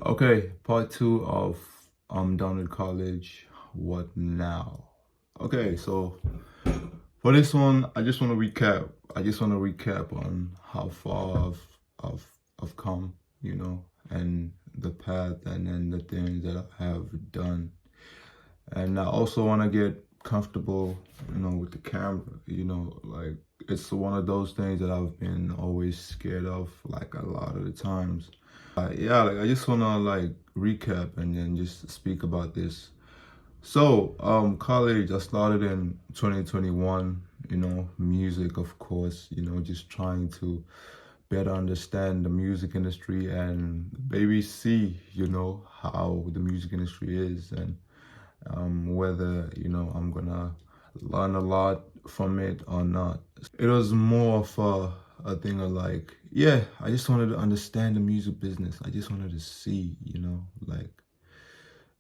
Okay, part two of I'm done with college. What now? Okay, so for this one, I just want to recap. I just want to recap on how far I've I've come, and the path, and then the things that I have done. And I also want to get comfortable, with the camera. Like it's one of those things that I've been always scared of, like a lot of the times. Yeah, like I just wanna like recap and then just speak about this. So, college, I started in 2021, music, of course, just trying to better understand the music industry and maybe see, how the music industry is, and whether, I'm gonna learn a lot from it or not. It was more of a thing of like, yeah, I just wanted to understand the music business. I just wanted to see, like,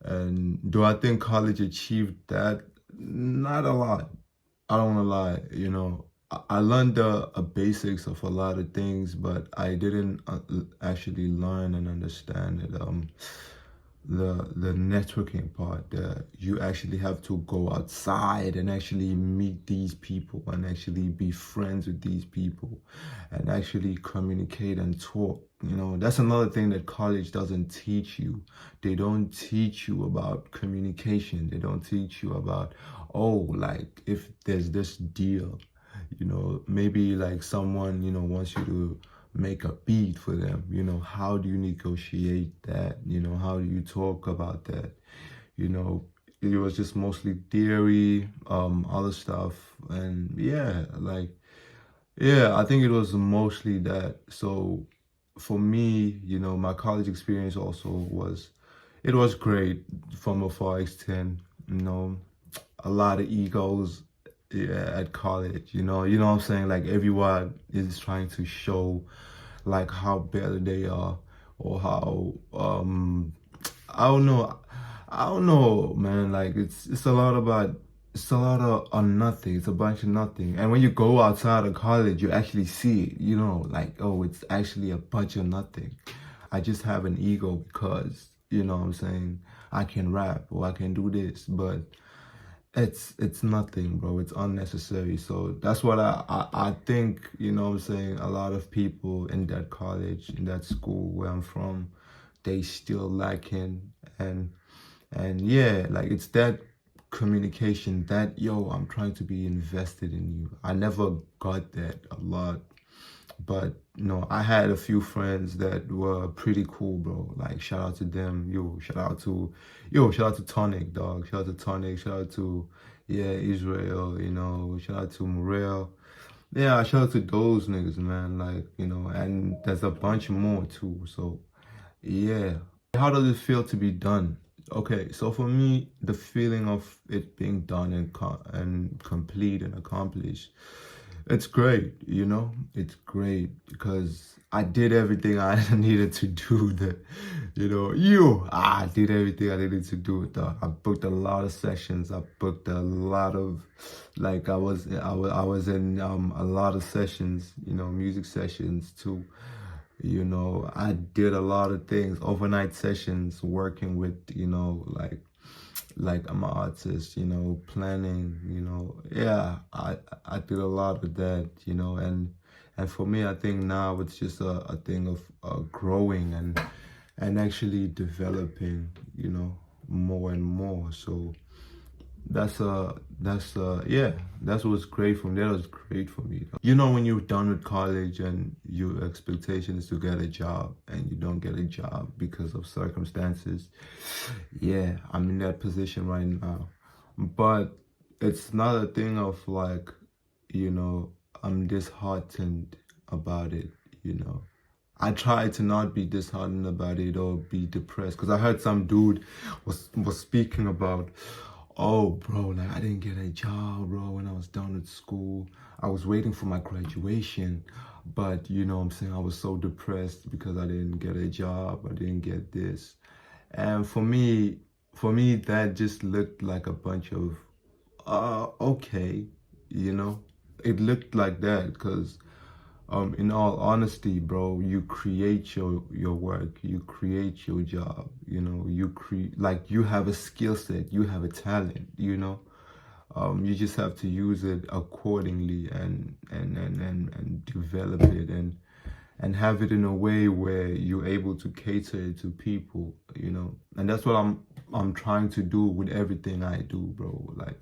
and do I think college achieved that? Not a lot. I don't want to lie, I learned the basics of a lot of things, but I didn't actually learn and understand it. The networking part, you actually have to go outside and actually meet these people and actually be friends with these people and actually communicate and talk. That's another thing that college doesn't teach you. They don't teach you about communication. They don't teach you about, oh, like if there's this deal, maybe like someone, wants you to make a beat for them, how do you negotiate that? How do you talk about that? It was just mostly theory, other stuff. And yeah, like, yeah, I think it was mostly that. So for me, my college experience also it was great from a far extent, a lot of egos, yeah, at college, what I'm saying? Like everyone is trying to show like how better they are, or how I don't know. I don't know, man. Like it's a lot about it's a lot of nothing. It's a bunch of nothing. And when you go outside of college, you actually see it, like, oh, it's actually a bunch of nothing. I just have an ego because, what I'm saying, I can rap or I can do this, but it's nothing, bro. It's unnecessary. So that's what I think, what I'm saying, a lot of people in that college, in that school where I'm from, they still lacking. And yeah, like it's that communication that, yo, I'm trying to be invested in you. I never got that a lot. But I had a few friends that were pretty cool, bro. Like shout out to them. Shout out to Tonic, dog. Shout out to Tonic. Shout out to, yeah, Israel, shout out to Morel. Yeah, shout out to those niggas, man. Like, and there's a bunch more too. So yeah. How does it feel to be done? Okay, so for me, the feeling of it being done and complete and accomplished, it's great, It's great because I did everything I needed to do. I did everything I needed to do. I booked a lot of sessions. I booked a lot of, like, I was in a lot of sessions, music sessions too. I did a lot of things, overnight sessions, working with, like I'm an artist, planning, yeah, I did a lot of that, and for me, I think now it's just a thing of growing and actually developing, more and more. So yeah, that's what's great for me. That was great for me. When you're done with college and your expectation is to get a job and you don't get a job because of circumstances. Yeah, I'm in that position right now. But it's not a thing of like, I'm disheartened about it, I try to not be disheartened about it or be depressed, because I heard some dude was speaking about, oh, bro, like I didn't get a job, bro, when I was done with school. I was waiting for my graduation, but what I'm saying, I was so depressed because I didn't get a job, I didn't get this. And for me, that just looked like a bunch of, okay, It looked like that because in all honesty, bro, you create your work, you create your job, you know, you create, like, you have a skill set, you have a talent, you know. You just have to use it accordingly, and develop it, and have it in a way where you're able to cater it to people, you know. And that's what I'm trying to do with everything I do, bro. Like,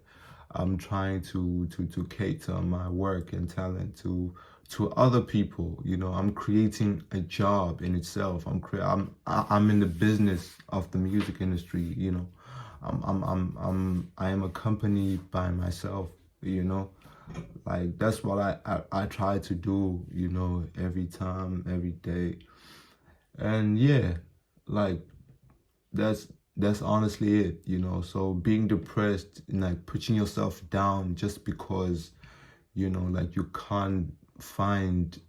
I'm trying to cater my work and talent to other people, you know. I'm creating a job in itself. I'm in the business of the music industry, you know. I am a company by myself, you know. Like, that's what I try to do, you know, every time, every day. And yeah, like, that's honestly it, you know. So being depressed and like putting yourself down just because, you know, like, you can't find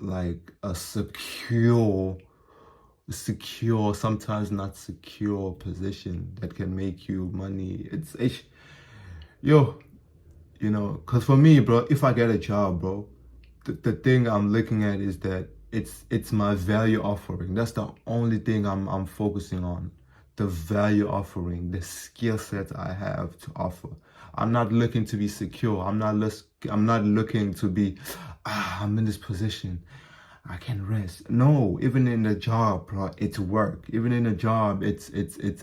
like a secure, sometimes not secure position that can make you money. It's yo, you know, because for me, bro, if I get a job, bro, the thing I'm looking at is that it's my value offering. That's the only thing I'm focusing on. The value offering, the skill set I have to offer. I'm not looking to be secure. I'm not looking to be, I'm in this position, I can rest. No, even in the job, bro, it's work. Even in a job, it's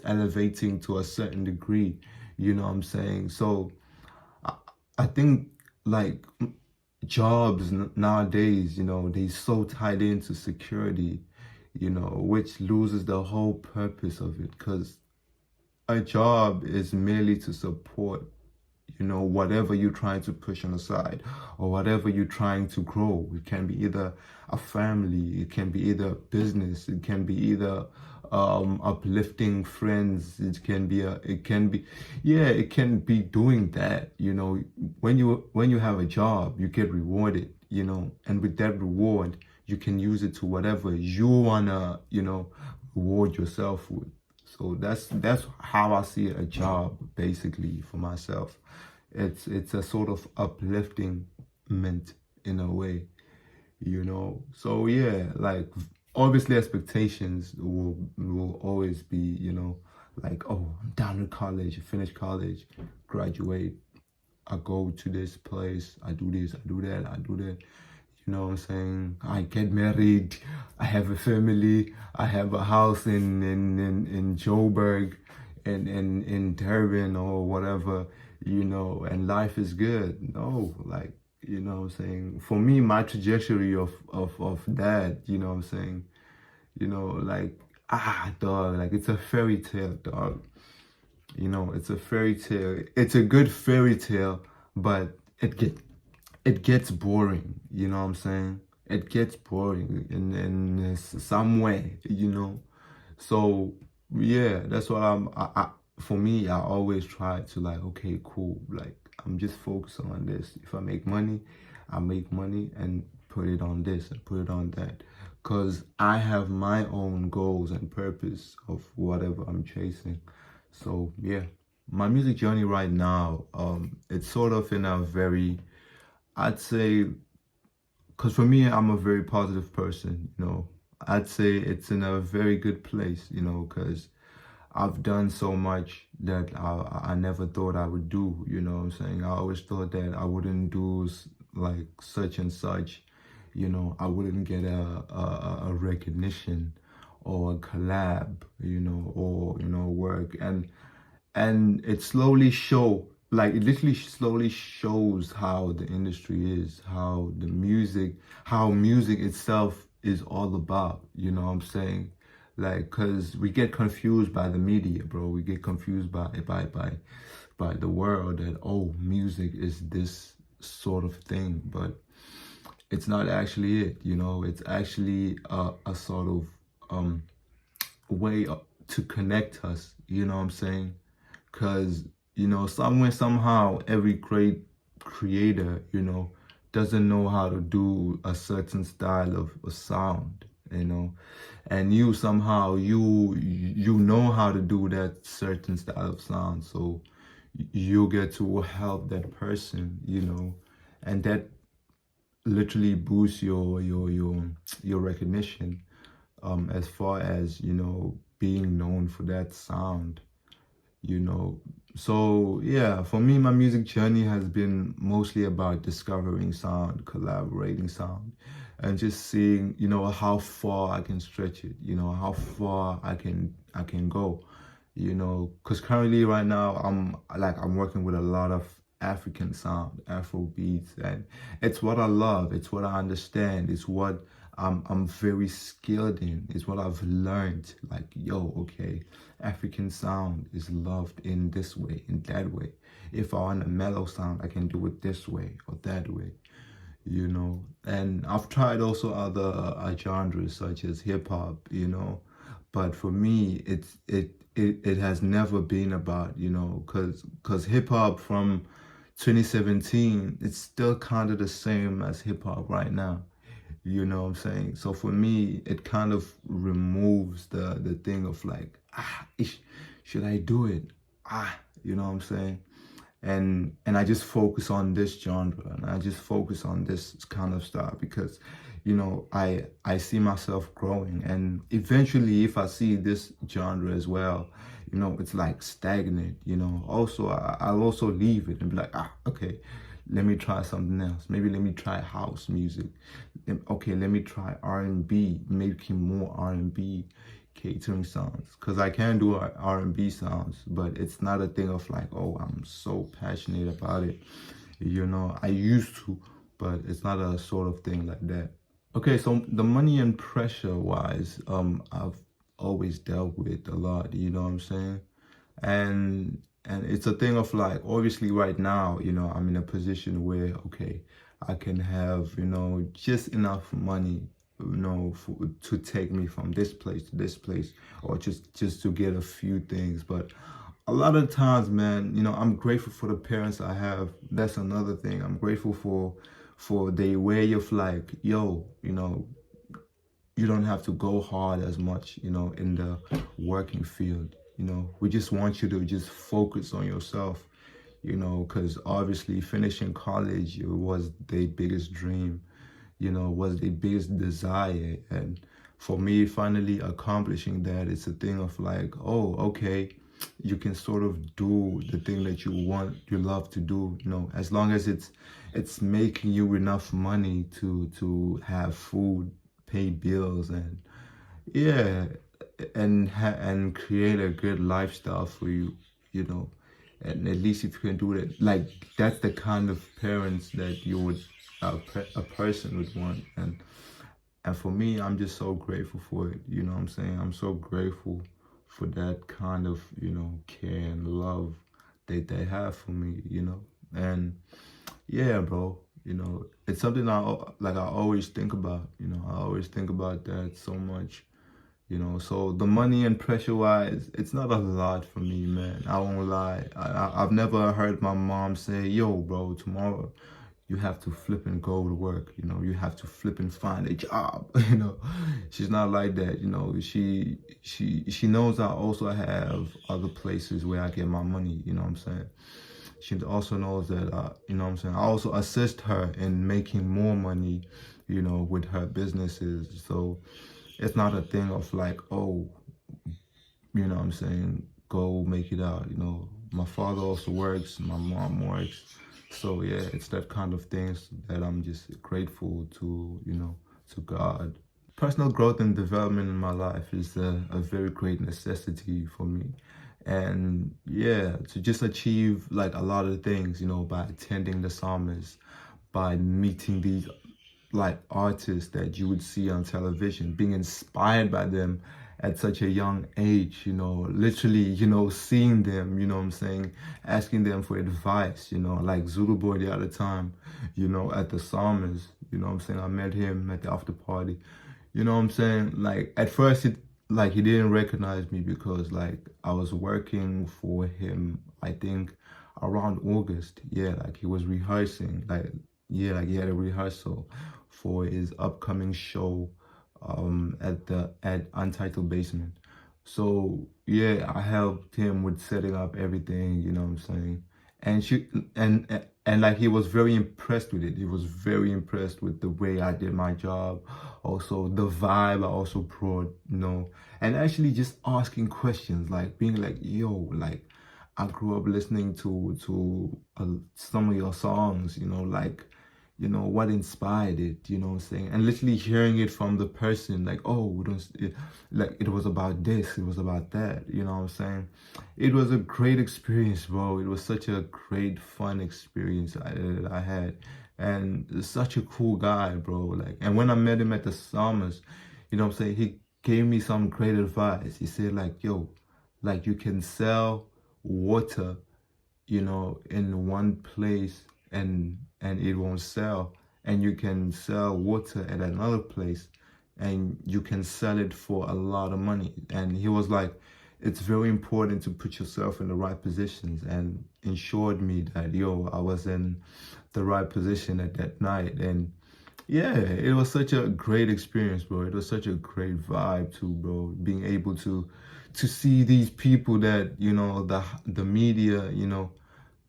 elevating to a certain degree. You know what I'm saying? So I think, like, jobs nowadays, you know, they so tied into security, you know, which loses the whole purpose of it. Because a job is merely to support, you know, whatever you're trying to push on the side, or whatever you're trying to grow. It can be either a family, it can be either business, it can be either uplifting friends, it can be doing that, you know. When you have a job, you get rewarded, you know, and with that reward, you can use it to whatever you wanna, you know, reward yourself with. So that's how I see a job, basically, for myself. It's a sort of upliftingment in a way, you know. So yeah, like, obviously expectations will always be, you know, like, oh, I'm done with college, finish college, graduate, I go to this place, I do this, I do that, I do that. You know what I'm saying? I get married, I have a family, I have a house in Joburg, and in Durban or whatever, you know, and life is good. No, like, you know what I'm saying? For me, my trajectory of that, you know what I'm saying? You know, like, dog, like, it's a fairy tale, dog. You know, it's a fairy tale. It's a good fairy tale, but it gets boring. You know what I'm saying? It gets boring in some way. You know, so yeah, that's what for me, I always try to, like, okay, cool. Like, I'm just focused on this. If I make money, I make money and put it on this and put it on that. Cause I have my own goals and purpose of whatever I'm chasing. So yeah, my music journey right now, it's sort of in a very, I'd say, because for me, I'm a very positive person, you know. I'd say it's in a very good place, you know, because I've done so much that I never thought I would do, you know what I'm saying? I always thought that I wouldn't do like such and such, you know, I wouldn't get a recognition or a collab, you know, or, you know, work. And it slowly it literally slowly shows how the industry is, how music itself is all about, you know what I'm saying? Like, cause we get confused by the media, bro. We get confused by the world that, oh, music is this sort of thing, but it's not actually it, you know. It's actually a sort of way to connect us, you know what I'm saying? Because, you know, somewhere, somehow, every great creator, you know, doesn't know how to do a certain style of a sound, you know, and you somehow, you know how to do that certain style of sound. So you get to help that person, you know, and literally boost your recognition, as far as, being known for that sound, you know. So yeah, for me, my music journey has been mostly about discovering sound, collaborating sound, and just seeing, how far I can stretch it, how far I can go, because currently right now I'm working with a lot of African sound, Afro beats, and it's what I love, it's what I understand, it's what I'm very skilled in, it's what I've learned. Like, yo, okay, African sound is loved in this way, in that way. If I want a mellow sound, I can do it this way or that way, And I've tried also other genres such as hip hop, but for me, it has never been about, because hip hop from 2017, it's still kind of the same as hip hop right now. You know what I'm saying? So for me, it kind of removes the thing of like, should I do it? You know what I'm saying? And I just focus on this genre, and I just focus on this kind of style because, I see myself growing, and eventually, if I see this genre as well, it's like stagnant. Also, I'll also leave it and be like, okay, let me try something else. Maybe let me try house music. Okay, let me try R&B, making more R&B catering sounds, because I can do R&B sounds, but it's not a thing of like, oh, I'm so passionate about it. I used to, but it's not a sort of thing like that. Okay, so the money and pressure wise, I've always dealt with a lot, you know what I'm saying? And it's a thing of like, obviously right now, I'm in a position where, okay, I can have, just enough money, to take me from this place to this place, or just to get a few things. But a lot of times, man, I'm grateful for the parents I have. That's another thing. I'm grateful for the way of like, yo, you don't have to go hard as much, in the working field. We just want you to just focus on yourself, because obviously finishing college was their biggest dream, was their biggest desire. And for me, finally accomplishing that, it's a thing of like, oh, okay, you can sort of do the thing that you love to do, as long as it's making you enough money to have food, pay bills, and yeah, and create a good lifestyle for you, you know. And at least if you can do that, like that's the kind of parents that you would a person would want. And for me, I'm just so grateful for it. You know what I'm saying? I'm so grateful for that kind of, care and love that they have for me, And yeah, bro, it's something I always think about, I always think about that so much. So the money and pressure wise, it's not a lot for me, man. I won't lie. I've never heard my mom say, yo, bro, tomorrow you have to flip and go to work. You have to flip and find a job. She's not like that. She knows I also have other places where I get my money. You know what I'm saying? She also knows that, you know what I'm saying? I also assist her in making more money, with her businesses. So it's not a thing of like, oh, you know what I'm saying, go make it out. My father also works, my mom works. So yeah, it's that kind of things that I'm just grateful to, to God. Personal growth and development in my life is a very great necessity for me. And yeah, to just achieve like a lot of things, by attending the summers, by meeting these like artists that you would see on television, being inspired by them at such a young age, literally, seeing them, you know what I'm saying, asking them for advice, like Zulu Boy the other time, at the Summers, you know what I'm saying, I met him at the after party, you know what I'm saying, like at first he didn't recognize me because like I was working for him, I think around August, yeah, like he was rehearsing, like he had a rehearsal for his upcoming show at Untitled Basement. So yeah, I helped him with setting up everything, you know what I'm saying? and she and like he was very impressed with it. He was very impressed with the way I did my job, also the vibe I also brought, you know, and actually just asking questions, like being like, yo, like I grew up listening to some of your songs, you know, like, you know, what inspired it, you know what I'm saying? And literally hearing it from the person, like, oh, we don't, like, it was about this, it was about that, you know what I'm saying? It was a great experience, bro. It was such a great, fun experience I had. And such a cool guy, bro. Like, and when I met him at the Summers, you know what I'm saying? He gave me some great advice. He said, like, yo, like, you can sell water, you know, in one place and it won't sell, and you can sell water at another place and you can sell it for a lot of money. And he was like, it's very important to put yourself in the right positions, and ensured me that, yo, I was in the right position at that night. And yeah, it was such a great experience, bro. It was such a great vibe too, bro. Being able to see these people that, you know, the media, you know,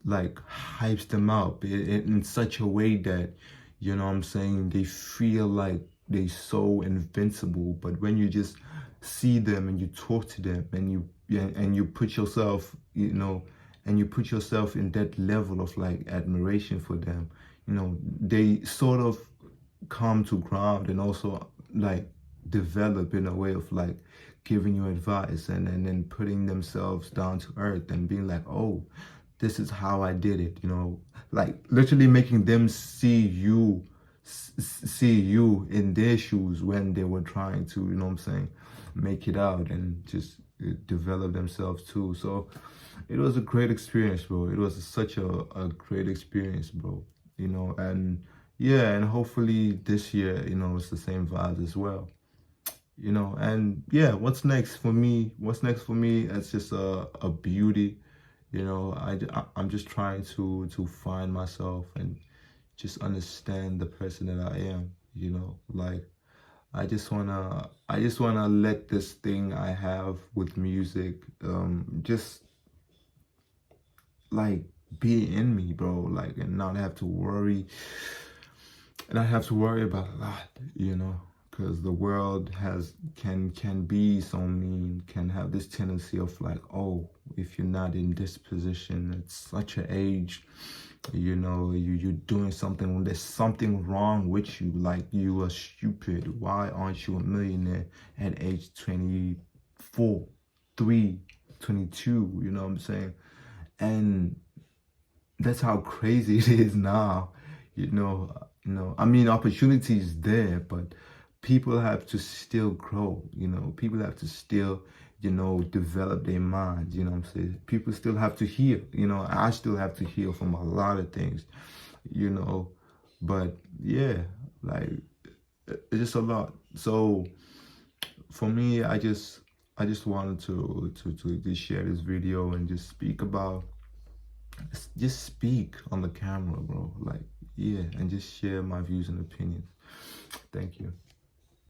like hypes them up in such a way that, you know what I'm saying, they feel like they so invincible. But when you just see them and you talk to them and you put yourself, you know, and you put yourself in that level of like admiration for them, you know, they sort of come to ground and also like develop in a way of like giving you advice and then putting themselves down to earth and being like, oh, this is how I did it, you know, like literally making them see you in their shoes when they were trying to, you know what I'm saying, make it out and just develop themselves too. So it was a great experience, bro. It was such a great experience, bro, you know. And yeah, and hopefully this year, you know, it's the same vibes as well, you know. And yeah, what's next for me? It's just a beauty, you know. I'm just trying to find myself and just understand the person that I am, you know. Like I just wanna let this thing I have with music just like be in me, bro, like, and not have to worry, and I have to worry about a lot, you know, because the world can be so mean, can have this tendency of like, oh, if you're not in this position at such an age, you know, you're doing something, there's something wrong with you, like you are stupid. Why aren't you a millionaire at age 24, 3, 22? You know what I'm saying? And that's how crazy it is now, you know. I mean, opportunity is there, but people have to still grow, you know. People have to still, you know, develop their minds, you know what I'm saying. People still have to heal, you know. I still have to heal from a lot of things, you know. But yeah, like, it's just a lot. So for me, I just wanted to just share this video and just speak on the camera, bro. Like, yeah, and just share my views and opinions. Thank you.